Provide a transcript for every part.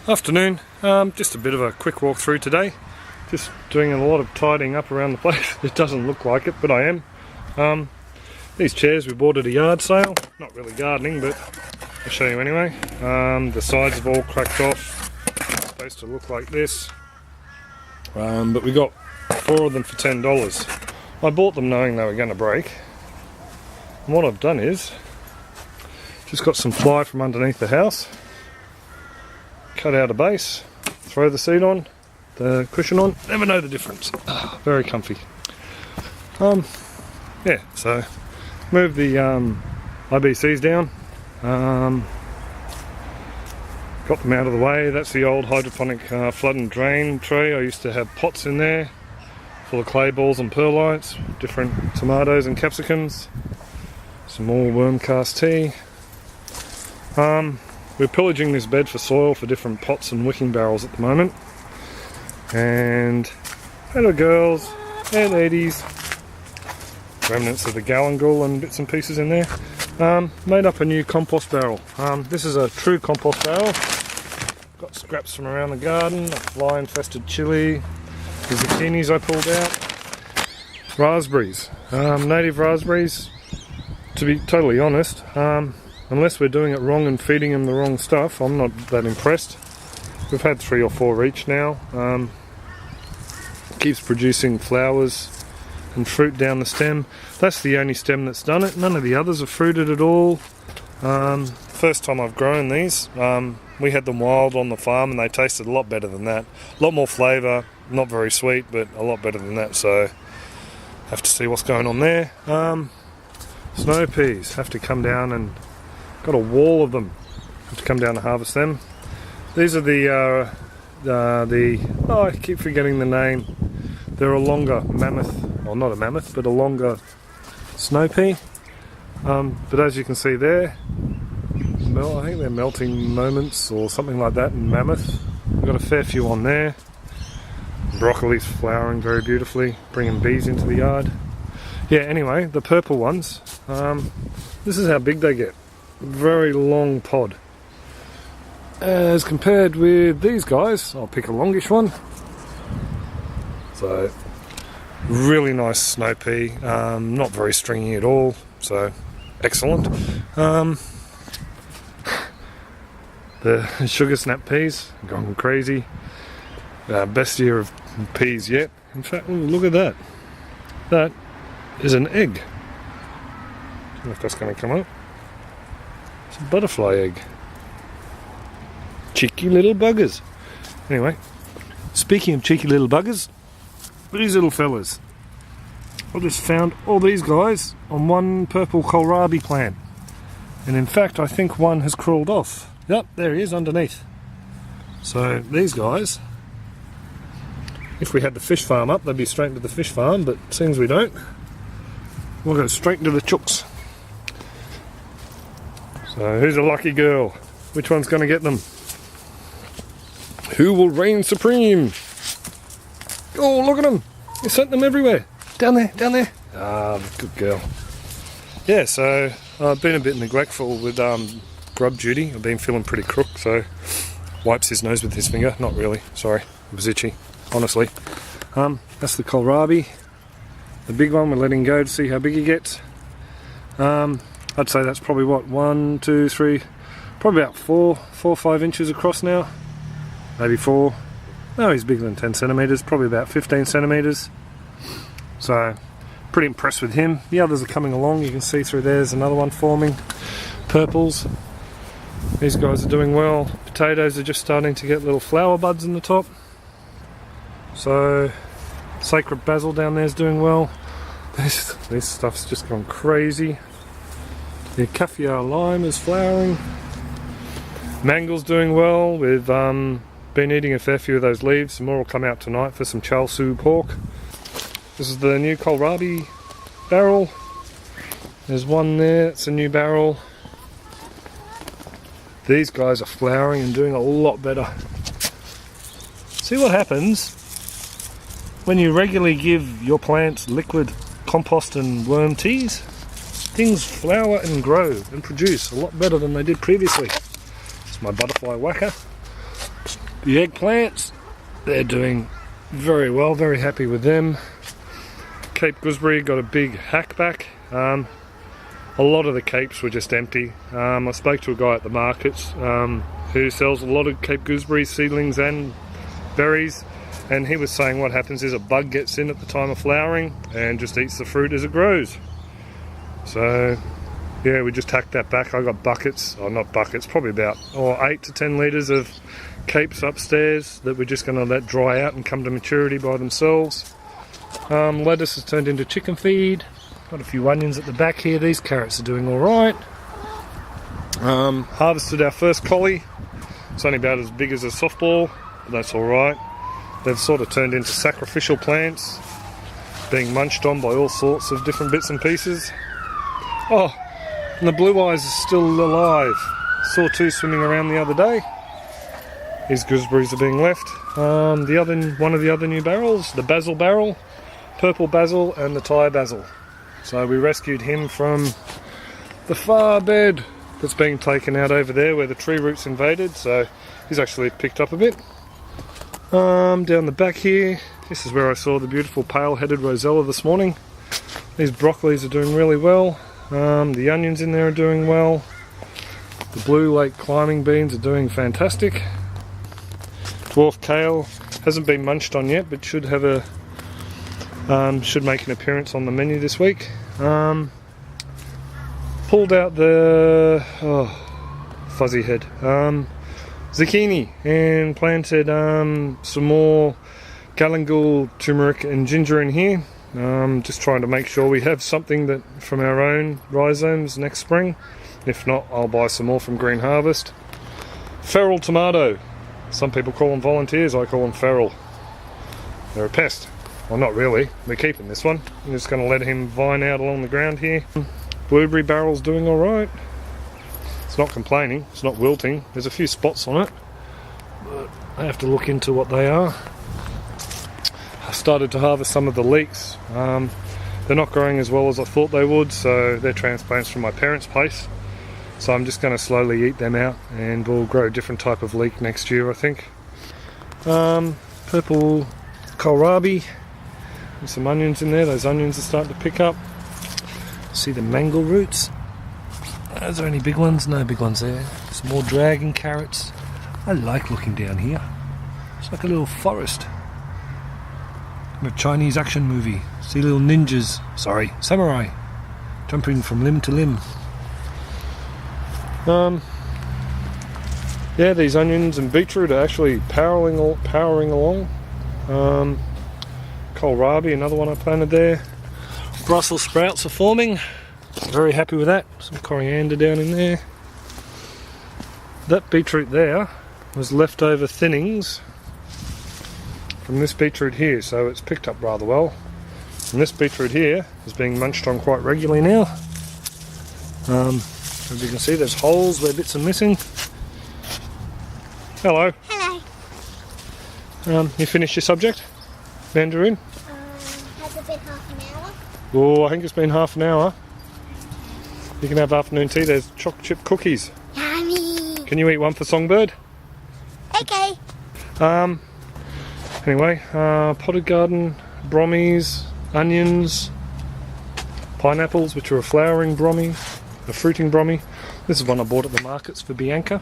Afternoon, just a bit of a quick walk through today. Just doing a lot of tidying up around the place. It doesn't look like it, but I am. These chairs we bought at a yard sale. Not really gardening, but I'll show you anyway. The sides have all cracked off. It's supposed to look like this. But we got 4 of them for $10. I bought them knowing they were going to break. And what I've done is just got some ply from underneath the house, cut out a base, throw the seat on, the cushion on, never know the difference. Very comfy. Yeah, so move the IBCs down, got them out of the way. That's the old hydroponic flood and drain tray. I used to have pots in there full of clay balls and perlites, different tomatoes and capsicums, some more worm cast tea. We're pillaging this bed for soil for different pots and wicking barrels at the moment. And hello girls and ladies. Remnants of the galangal and bits and pieces in there. Made up a new compost barrel. This is a true compost barrel. Got scraps from around the garden, a fly infested chilli, the zucchinis I pulled out, raspberries, native raspberries. To be totally honest, unless we're doing it wrong and feeding them the wrong stuff, I'm not that impressed. We've had 3 or 4 each now. Keeps producing flowers and fruit down the stem. That's the only stem that's done it. None of the others have fruited at all. First time I've grown these. We had them wild on the farm and they tasted a lot better than that. A lot more flavour, not very sweet, but a lot better than that, so have to see what's going on there. Snow peas, have to come down and got a wall of them. Have to come down and harvest them. These are oh, I keep forgetting the name. They're a longer mammoth, well not a mammoth, but a longer snow pea. But as you can see there, I think they're melting moments or something like that in mammoth. We've got a fair few on there. Broccoli's flowering very beautifully, bringing bees into the yard. Yeah, anyway, the purple ones, this is how big they get. Very long pod. As compared with these guys, I'll pick a longish one. So, really nice snow pea, not very stringy at all, so excellent. The sugar snap peas, gone crazy. Best year of peas yet. In fact, ooh, look at that. That is an egg. I don't know if that's going to come up. It's a butterfly egg. Cheeky little buggers. Anyway, speaking of cheeky little buggers, these little fellas. I just found all these guys on one purple kohlrabi plant. And in fact, I think one has crawled off. Yep, there he is underneath. So these guys, if we had the fish farm up, they'd be straight to the fish farm, but seeing as we don't, we'll go straight into the chooks. So who's a lucky girl? Which one's going to get them? Who will reign supreme? Oh, look at them! You sent them everywhere. Down there, down there. Ah, good girl. Yeah, so I've been a bit neglectful with grub duty. I've been feeling pretty crook, so wipes his nose with his finger. Not really, sorry. It was itchy, honestly. That's the kohlrabi. The big one, we're letting go to see how big he gets. I'd say that's probably what, 1, 2, 3, probably about 4 or 5 inches across now. Maybe 4. No, he's bigger than 10 centimetres, probably about 15 centimetres. So, pretty impressed with him. The others are coming along, you can see through there's another one forming. Purples. These guys are doing well. Potatoes are just starting to get little flower buds in the top. So, sacred basil down there is doing well. This stuff's just gone crazy. The kaffir lime is flowering. Mangle's doing well. We've been eating a fair few of those leaves. Some more will come out tonight for some char siu pork. This is the new kohlrabi barrel. There's one there, it's a new barrel. These guys are flowering and doing a lot better. See what happens when you regularly give your plants liquid compost and worm teas? Things flower and grow and produce a lot better than they did previously. It's my butterfly whacker. The eggplants, they're doing very well, very happy with them. Cape gooseberry got a big hackback. A lot of the capes were just empty. I spoke to a guy at the markets who sells a lot of Cape gooseberry seedlings and berries, and he was saying what happens is a bug gets in at the time of flowering and just eats the fruit as it grows. So yeah, we just hacked that back. I got buckets, or not buckets, probably about 8 to 10 litres of capes upstairs that we're just going to let dry out and come to maturity by themselves. Lettuce has turned into chicken feed. Got a few onions at the back here. These carrots are doing alright. Harvested our first collie. It's only about as big as a softball, but that's alright. They've sort of turned into sacrificial plants, being munched on by all sorts of different bits and pieces. Oh, and the blue eyes are still alive. Saw 2 swimming around the other day. These gooseberries are being left. One of the other new barrels, the basil barrel, purple basil and the Thai basil. So we rescued him from the far bed that's being taken out over there where the tree roots invaded, so he's actually picked up a bit. Down the back here, this is where I saw the beautiful pale-headed rosella this morning. These broccolis are doing really well. The onions in there are doing well. The blue lake climbing beans are doing fantastic. Dwarf kale hasn't been munched on yet, but should have should make an appearance on the menu this week. Pulled out the fuzzy head zucchini and planted some more galangal, turmeric and ginger in here. Just trying to make sure we have something that from our own rhizomes next spring. If not, I'll buy some more from Green Harvest. Feral tomato. Some people call them volunteers, I call them feral. They're a pest. Well, not really. We're keeping this one. I'm just going to let him vine out along the ground here. Blueberry barrel's doing alright. It's not complaining, it's not wilting. There's a few spots on it, but I have to look into what they are. I started to harvest some of the leeks. They're not growing as well as I thought they would, so they're transplants from my parents' place. So I'm just going to slowly eat them out, and we'll grow a different type of leek next year, I think. Purple kohlrabi. There's some onions in there. Those onions are starting to pick up. See the mango roots. Are there any big ones? No big ones there. Some more dragon carrots. I like looking down here. It's like a little forest. A Chinese action movie. See little ninjas, sorry, samurai, jumping from limb to limb. Yeah, these onions and beetroot are actually powering along. Kohlrabi, another one I planted there. Brussels sprouts are forming. Very happy with that. Some coriander down in there. That beetroot there was leftover thinnings from this beetroot here, so it's picked up rather well. And this beetroot here is being munched on quite regularly now. As you can see, there's holes where bits are missing. Hello. Hello. You finished your subject? Mandarin? Has it been half an hour? Oh, I think it's been half an hour. You can have afternoon tea. There's chocolate chip cookies. Yummy. Can you eat one for Songbird? Okay. Anyway, potted garden, brommies, onions, pineapples, which are a flowering brommy, a fruiting brommy. This is one I bought at the markets for Bianca.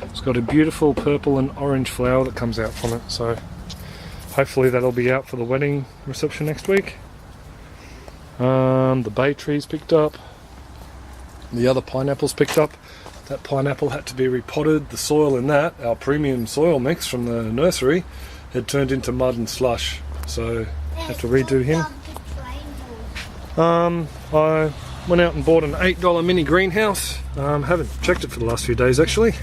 It's got a beautiful purple and orange flower that comes out from it, so hopefully that'll be out for the wedding reception next week. The bay trees picked up. The other pineapples picked up. That pineapple had to be repotted. The soil in that, our premium soil mix from the nursery, had turned into mud and slush, so I had to redo him. I went out and bought an $8 mini greenhouse. Haven't checked it for the last few days actually.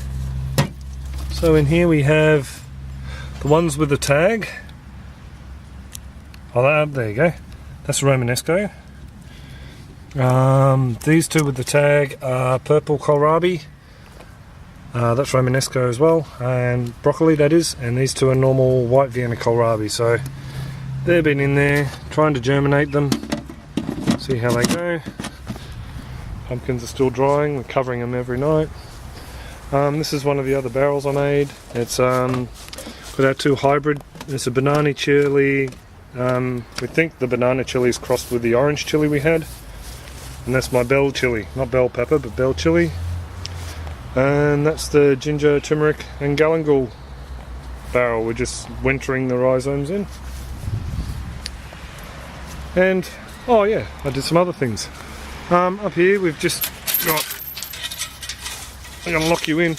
So in here we have the ones with the tag. Oh, there you go. That's Romanesco. These two with the tag are purple kohlrabi. That's Romanesco as well, and broccoli that is, and these two are normal white Vienna kohlrabi. So they've been in there trying to germinate them, see how they go. Pumpkins are still drying, we're covering them every night. This is one of the other barrels I made. It's got our two hybrid. It's a banana chili. We think the banana chili is crossed with the orange chili we had. And that's my bell chili. Not bell pepper, but bell chili. And that's the ginger, turmeric and galangal barrel. We're just wintering the rhizomes in. And, oh yeah, I did some other things. Up here we've just got... I'm going to lock you in.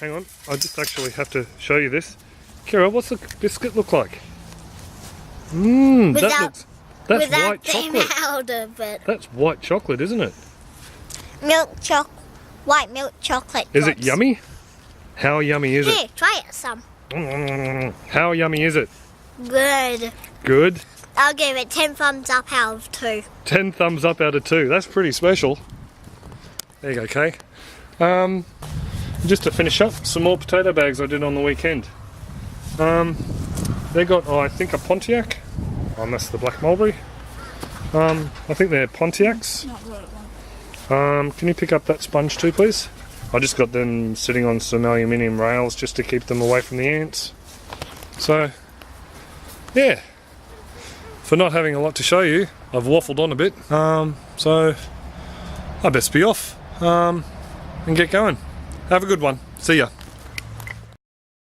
Hang on, I just actually have to show you this. Kira, what's the biscuit look like? That's white chocolate. Out of it. That's white chocolate, isn't it? White milk chocolate. Is it yummy? How yummy is Here, try it some. it? How yummy is it? Good. Good? I'll give it 10 thumbs up out of 2. 10 thumbs up out of 2. That's pretty special. There you go, Kay. Just to finish up, some more potato bags I did on the weekend. They got, I think, a Pontiac. Oh, that's the black mulberry. I think they're Pontiacs. Can you pick up that sponge too, please? I just got them sitting on some aluminium rails just to keep them away from the ants. So, yeah. For not having a lot to show you, I've waffled on a bit. So, I best be off and get going. Have a good one. See ya.